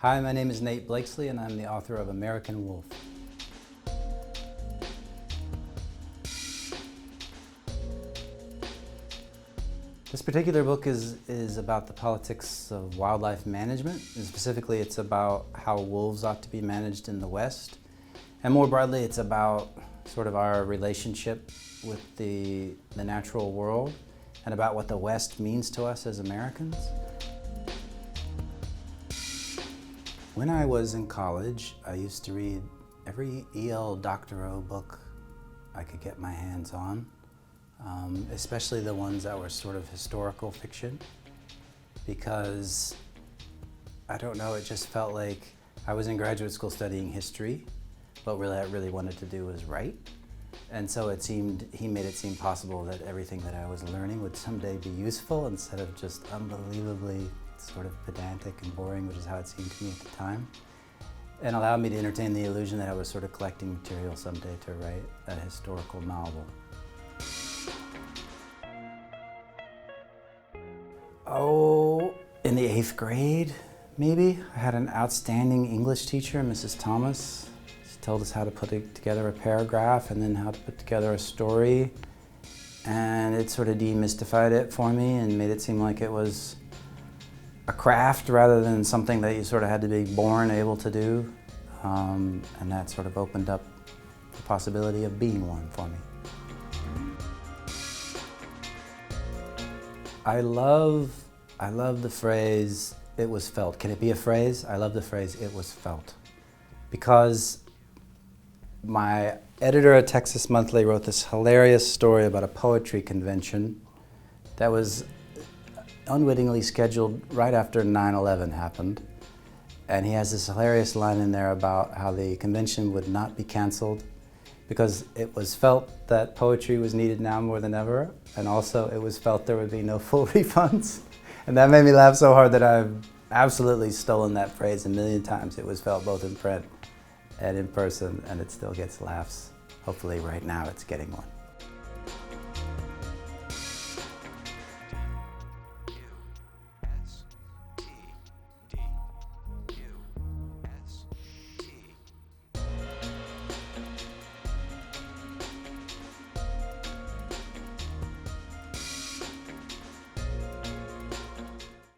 Hi, my name is Nate Blakeslee and I'm the author of American Wolf. This particular book is about the politics of wildlife management, and specifically it's about how wolves ought to be managed in the West. And more broadly, it's about sort of our relationship with the natural world and about what the West means to us as Americans. When I was in college, I used to read every E.L. Doctorow book I could get my hands on, especially the ones that were sort of historical fiction, because, I don't know, it just felt like I was in graduate school studying history, but what I really wanted to do was write. And so he made it seem possible that everything that I was learning would someday be useful instead of just unbelievably sort of pedantic and boring, which is how it seemed to me at the time, and allowed me to entertain the illusion that I was sort of collecting material someday to write a historical novel. Oh, in the 8th grade, maybe, I had an outstanding English teacher, Mrs. Thomas. She told us how to put together a paragraph and then how to put together a story, and it sort of demystified it for me and made it seem like it was a craft rather than something that you sort of had to be born able to do, and that sort of opened up the possibility of being one for me. I love the phrase, "it was felt." Can it be a phrase? I love the phrase, "it was felt." Because my editor at Texas Monthly wrote this hilarious story about a poetry convention that was unwittingly scheduled right after 9/11 happened. And he has this hilarious line in there about how the convention would not be canceled because it was felt that poetry was needed now more than ever, and also it was felt there would be no full refunds. And that made me laugh so hard that I've absolutely stolen that phrase a million times. It was felt both in print and in person, and it still gets laughs. Hopefully right now it's getting one.